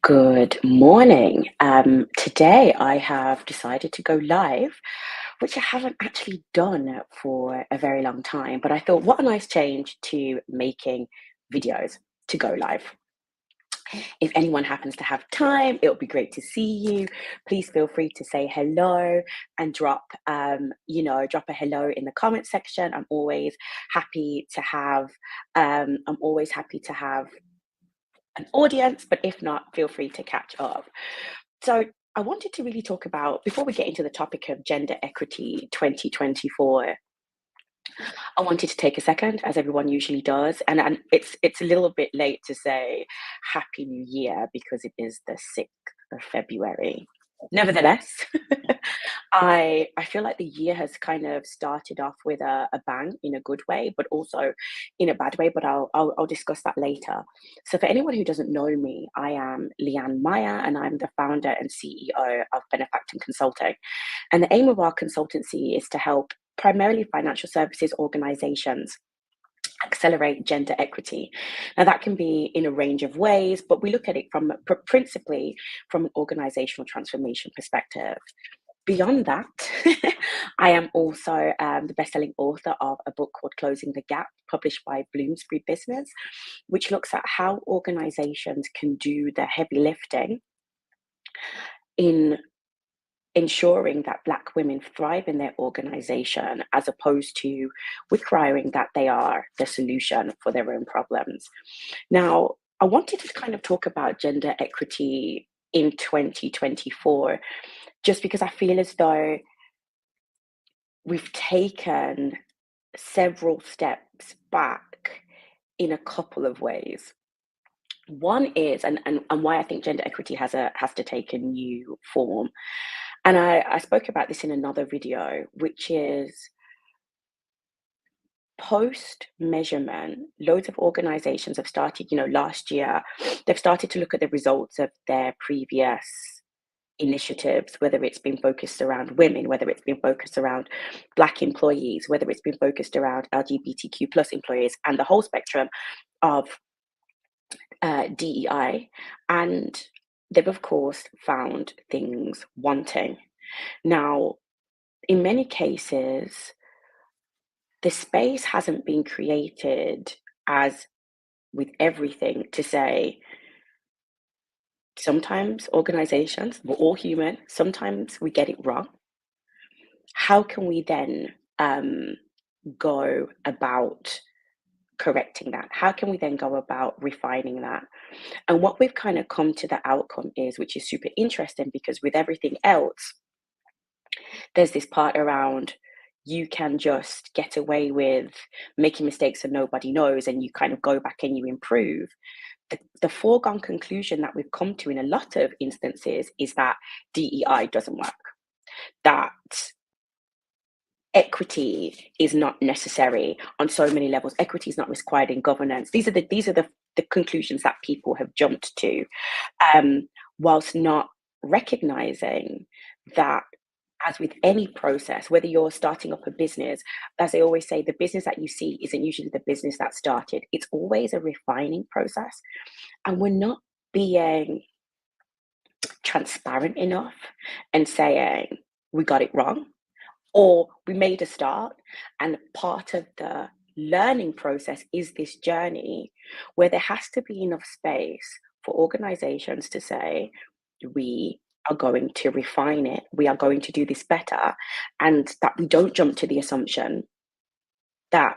Good morning. Today I have decided to go live, which I haven't actually done for a very long time. But I thought, what a nice change to making videos to go live. If anyone happens to have time, it would be great to see you. Please feel free to say hello and drop a hello in the comment section. Happy to have, I'm always happy to have an audience, but if not, feel free to catch up. So I wanted to really talk about, before we get into the topic of gender equity 2024, I wanted to take a second, as everyone usually does, and it's a little bit late to say Happy New Year because it is the 6th of February. Nevertheless, I feel like the year has kind of started off with a bang in a good way, but also in a bad way. But I'll discuss that later. So for anyone who doesn't know me, I am Leanne Meyer, and I'm the founder and CEO of Benefactor Consulting. And the aim of our consultancy is to help primarily financial services organizations accelerate gender equity. Now, that can be in a range of ways, but we look at it from principally from an organizational transformation perspective. Beyond that, I am also the best-selling author of a book called Closing the Gap, published by Bloomsbury Business, which looks at how organizations can do the heavy lifting in ensuring that Black women thrive in their organization, as opposed to requiring that they are the solution for their own problems. Now, I wanted to kind of talk about gender equity in 2024, just because I feel as though we've taken several steps back in a couple of ways. One is, and why I think gender equity has to take a new form. And I spoke about this in another video, which is post measurement. Loads of organizations have started, last year, they've started to look at the results of their previous initiatives, whether it's been focused around women, whether it's been focused around Black employees, whether it's been focused around LGBTQ plus employees, and the whole spectrum of DEI. And they've, of course, found things wanting. Now, in many cases, the space hasn't been created, as with everything, to say sometimes organizations, we're all human, sometimes we get it wrong. How can we then go about correcting that? How can we then go about refining that? And what we've kind of come to the outcome is, which is super interesting, because with everything else, there's this part around you can just get away with making mistakes and nobody knows, and you kind of go back and you improve. The foregone conclusion that we've come to in a lot of instances is that DEI doesn't work, that equity is not necessary on so many levels. Equity is not required in governance. These are the conclusions that people have jumped to, whilst not recognizing that, as with any process, whether you're starting up a business, as I always say, the business that you see isn't usually the business that started. It's always a refining process. And we're not being transparent enough and saying, we got it wrong, or we made a start. And part of the learning process is this journey where there has to be enough space for organizations to say, we are going to refine it, we are going to do this better, and that we don't jump to the assumption that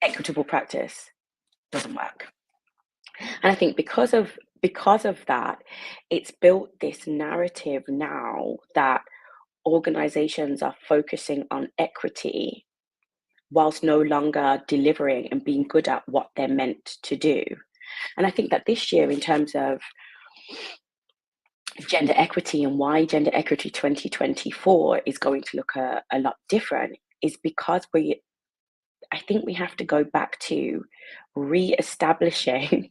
equitable practice doesn't work. And I think because of that, it's built this narrative now that organizations are focusing on equity whilst no longer delivering and being good at what they're meant to do. And I think that this year, in terms of gender equity and why gender equity 2024 is going to look a lot different, is because I think we have to go back to re-establishing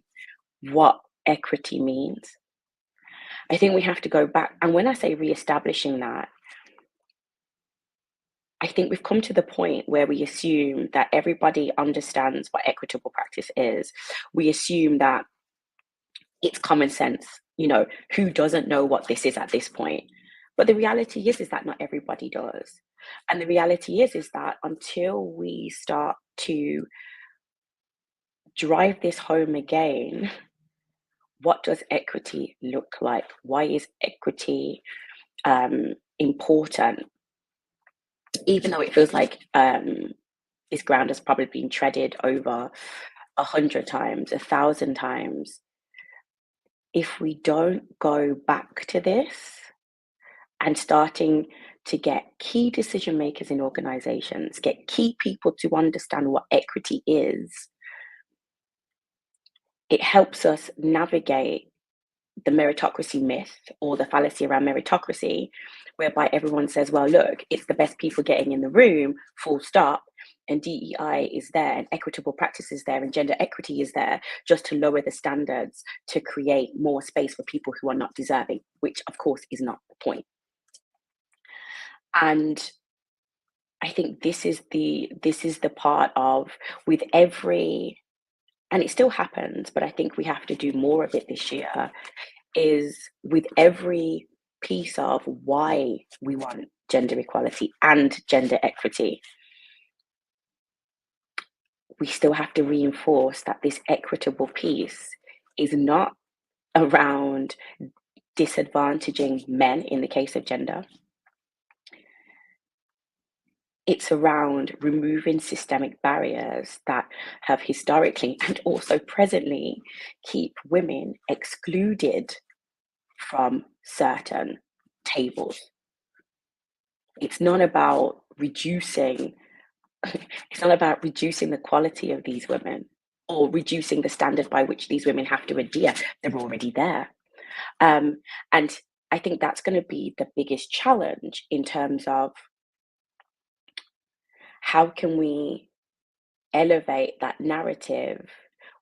what equity means. I think we have to go back. And when I say re-establishing that, I think we've come to the point where we assume that everybody understands what equitable practice is. We assume that it's common sense. Who doesn't know what this is at this point? But the reality is that not everybody does. And the reality is that until we start to drive this home again, what does equity look like? Why is equity important? Even though it feels like this ground has probably been treaded over 100 times, 1,000 times, if we don't go back to this and starting to get key decision makers in organizations, get key people to understand what equity is, it helps us navigate the meritocracy myth or the fallacy around meritocracy, whereby everyone says, well, look, it's the best people getting in the room, full stop. And DEI is there, and equitable practice is there, and gender equity is there, just to lower the standards to create more space for people who are not deserving, which of course is not the point. And I think this is the part of, with every, and it still happens, but I think we have to do more of it this year, is with every piece of why we want gender equality and gender equity, we still have to reinforce that this equitable piece is not around disadvantaging men in the case of gender. It's around removing systemic barriers that have historically and also presently keep women excluded from certain tables. It's not about reducing it's not about reducing the quality of these women or reducing the standard by which these women have to adhere. They're already there. And I think that's going to be the biggest challenge in terms of how can we elevate that narrative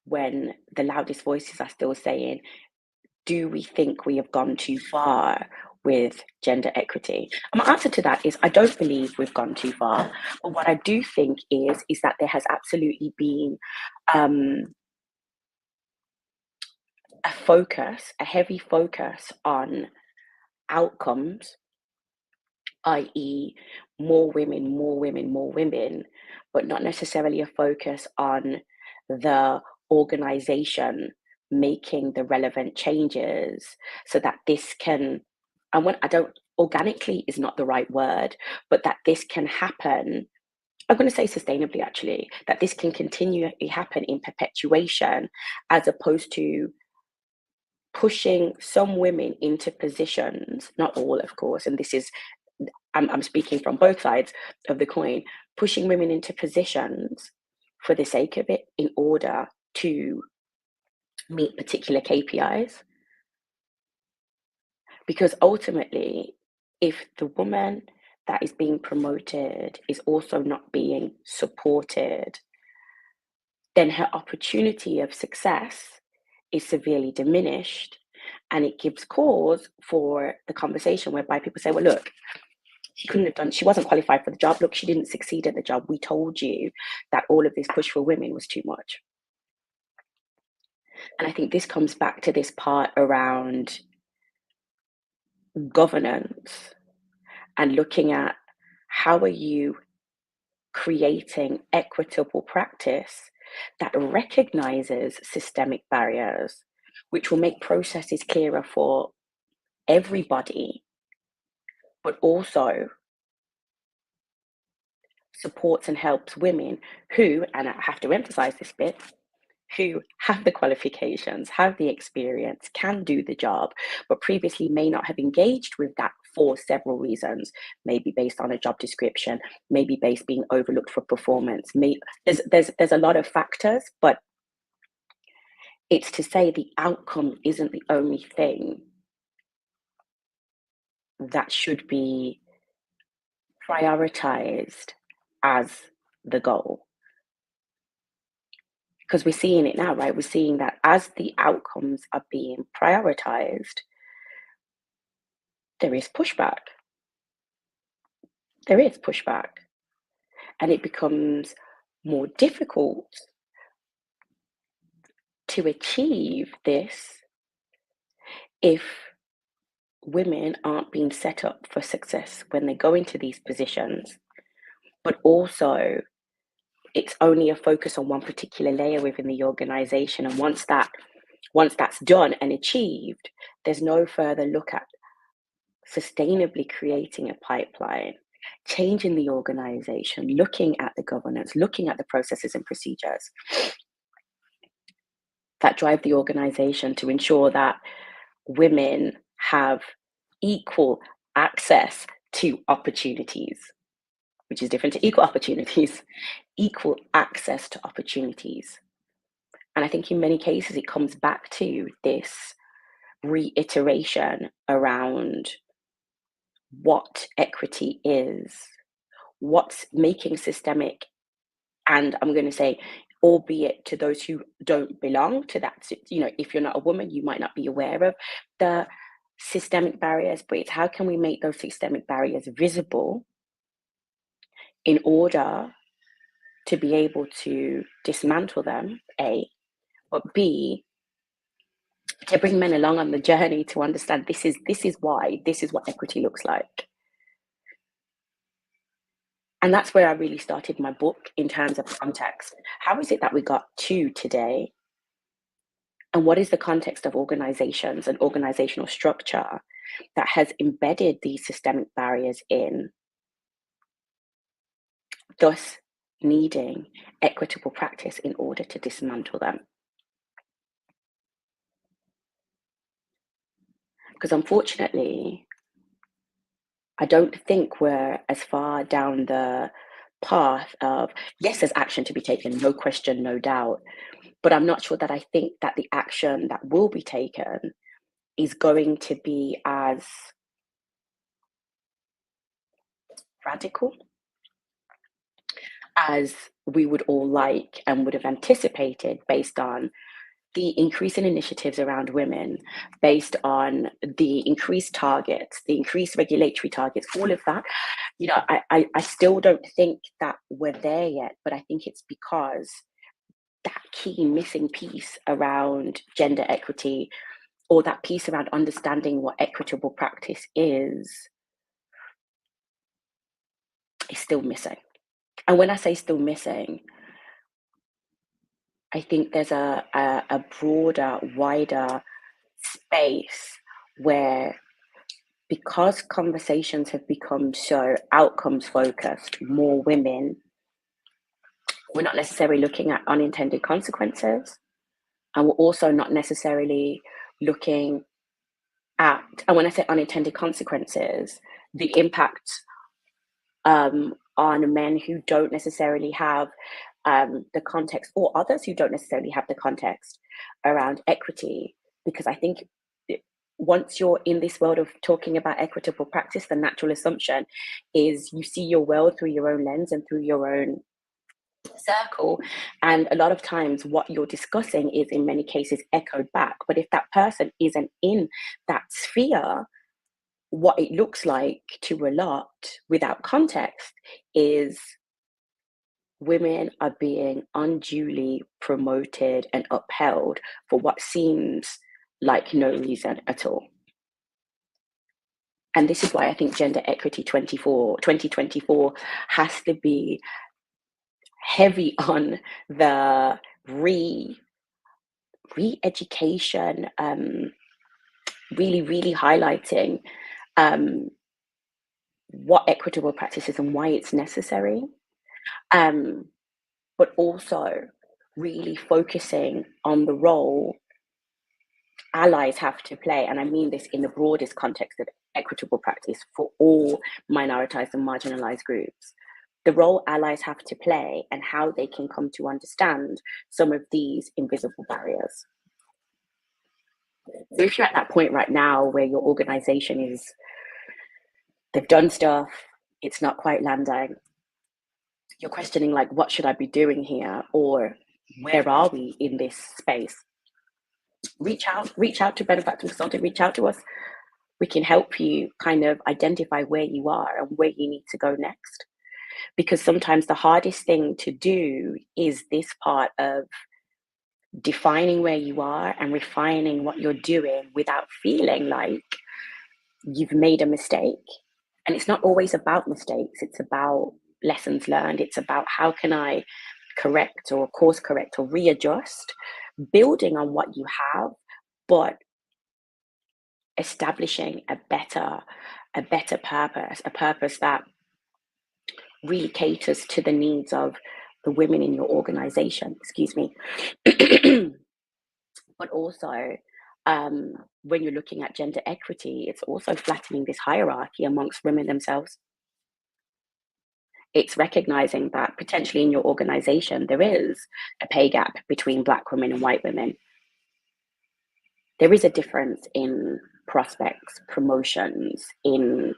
when the loudest voices are still saying, do we think we have gone too far with gender equity? And my answer to that is I don't believe we've gone too far. But what I do think is that there has absolutely been a heavy focus on outcomes, i.e., more women, more women, more women, but not necessarily a focus on the organization making the relevant changes so that this can, and when I don't, organically is not the right word, but that this can happen. I'm going to say sustainably, actually, that this can continually happen in perpetuation, as opposed to pushing some women into positions, not all, of course, and this is, I'm speaking from both sides of the coin, pushing women into positions for the sake of it in order to meet particular KPIs. Because ultimately, if the woman that is being promoted is also not being supported, then her opportunity of success is severely diminished. And it gives cause for the conversation whereby people say, well, look, she wasn't qualified for the job. Look, she didn't succeed at the job. We told you that all of this push for women was too much. And I think this comes back to this part around governance and looking at how are you creating equitable practice that recognizes systemic barriers, which will make processes clearer for everybody, but also supports and helps women who, and I have to emphasize this bit, who have the qualifications, have the experience, can do the job, but previously may not have engaged with that for several reasons, maybe based on a job description, maybe based being overlooked for performance. There's a lot of factors, but it's to say the outcome isn't the only thing that should be prioritized as the goal. Because we're seeing it now, right? We're seeing that as the outcomes are being prioritized, there is pushback. There is pushback. And it becomes more difficult to achieve this if women aren't being set up for success when they go into these positions, but also it's only a focus on one particular layer within the organization. And once that's done and achieved, there's no further look at sustainably creating a pipeline, changing the organization, looking at the governance, looking at the processes and procedures that drive the organization to ensure that women have equal access to opportunities, which is different to equal opportunities, equal access to opportunities. And I think in many cases, it comes back to this reiteration around what equity is, what's making systemic, and I'm going to say, albeit to those who don't belong to that, if you're not a woman, you might not be aware of the systemic barriers, but it's how can we make those systemic barriers visible in order to be able to dismantle them, A, but B, to bring men along on the journey to understand this is why, this is what equity looks like. And that's where I really started my book in terms of context. How is it that we got to today? And what is the context of organizations and organizational structure that has embedded these systemic barriers in, thus needing equitable practice in order to dismantle them? Because unfortunately, I don't think we're as far down the path of, yes, there's action to be taken, no question, no doubt. But I'm not sure that I think that the action that will be taken is going to be as radical as we would all like and would have anticipated based on the increase in initiatives around women, based on the increased targets, the increased regulatory targets, all of that. I still don't think that we're there yet, but I think it's because that key missing piece around gender equity, or that piece around understanding what equitable practice is still missing. And when I say still missing, I think there's a broader, wider space where, because conversations have become so outcomes focused, more women, we're not necessarily looking at unintended consequences. And we're also not necessarily looking at, and when I say unintended consequences, the impact on men who don't necessarily have the context, or others who don't necessarily have the context around equity. Because I think once you're in this world of talking about equitable practice, the natural assumption is you see your world through your own lens and through your own circle. And a lot of times, what you're discussing is in many cases echoed back. But if that person isn't in that sphere, what it looks like to a lot without context is women are being unduly promoted and upheld for what seems like no reason at all. And this is why I think Gender Equity 2024 has to be heavy on the re-education, really highlighting what equitable practice is and why it's necessary, but also really focusing on the role allies have to play. And I mean this in the broadest context of equitable practice for all minoritized and marginalized groups. The role allies have to play and how they can come to understand some of these invisible barriers. So if you're at that point right now where your organization is, they've done stuff, it's not quite landing, you're questioning, like, what should I be doing here? Or where are we in this space? Reach out to Benefactor Consulting, reach out to us. We can help you kind of identify where you are and where you need to go next. Because sometimes the hardest thing to do is this part of defining where you are and refining what you're doing without feeling like you've made a mistake. And it's not always about mistakes, it's about lessons learned. It's about how can I correct or course correct or readjust, building on what you have, but establishing a better purpose, a purpose that really caters to the needs of the women in your organization, excuse me. But also, when you're looking at gender equity, it's also flattening this hierarchy amongst women themselves. It's recognizing that potentially in your organization, there is a pay gap between Black women and white women. There is a difference in prospects, promotions, in,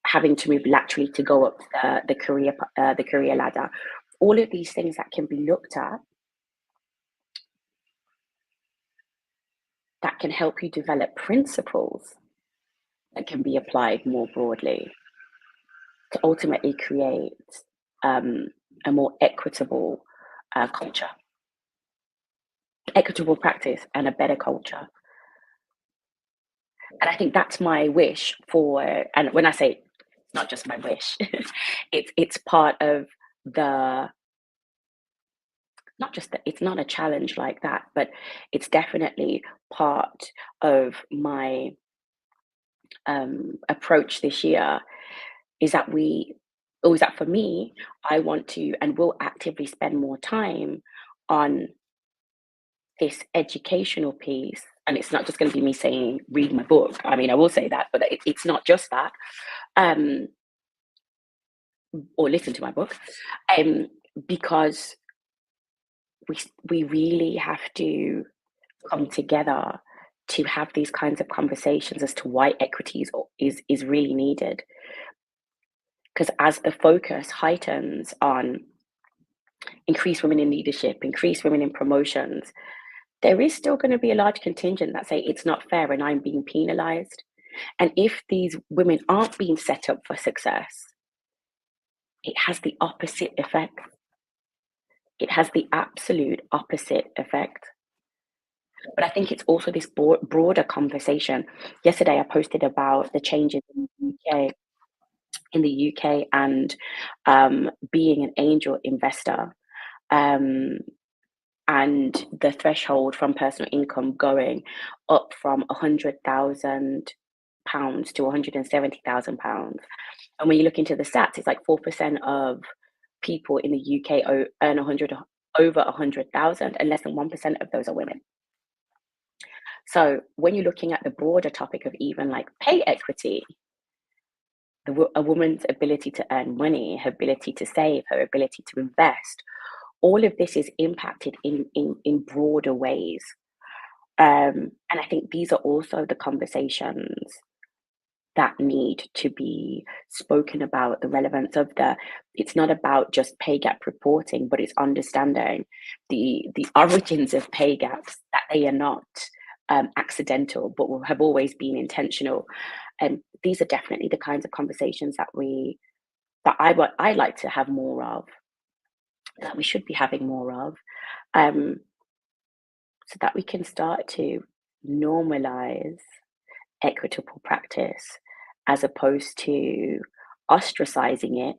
having to move laterally to go up the career ladder. All of these things that can be looked at that can help you develop principles that can be applied more broadly to ultimately create um, a more equitable practice, and a better culture. And I think that's my wish for, and when I say it's not just my wish, it's part of the, not just that it's not a challenge like that, but it's definitely part of my approach this year is that is that for me, I want to and will actively spend more time on this educational piece. And it's not just going to be me saying, read my book. I mean, I will say that, but it's not just that, um, or listen to my book, um, because we really have to come together to have these kinds of conversations as to why equity is really needed. Because as the focus heightens on increase women in leadership, increase women in promotions, there is still going to be a large contingent that say it's not fair and I'm being penalized. And if these women aren't being set up for success, it has the opposite effect. It has the absolute opposite effect. But I think it's also this broader conversation. Yesterday, I posted about the changes in the UK and being an angel investor, um, and the threshold from personal income going up from £100,000 to £170,000. And when you look into the stats, it's like 4% of people in the UK earn 100 over 100,000, and less than 1% of those are women. So when you're looking at the broader topic of even like pay equity, a woman's ability to earn money, her ability to save, her ability to invest, all of this is impacted in broader ways. And I think these are also the conversations that need to be spoken about, the relevance of it's not about just pay gap reporting, but it's understanding the origins of pay gaps, that they are not accidental, but have always been intentional. And these are definitely the kinds of conversations that I like to have more of, that we should be having more of, um, so that we can start to normalize equitable practice as opposed to ostracizing it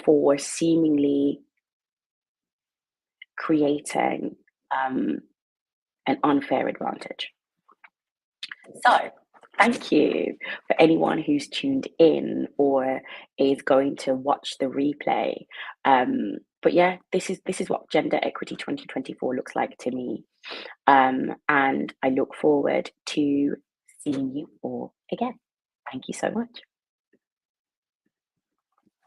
for seemingly creating an unfair advantage. So, thank you for anyone who's tuned in or is going to watch the replay. But yeah, this is what Gender Equity 2024 looks like to me. And I look forward to seeing you all again. Thank you so much.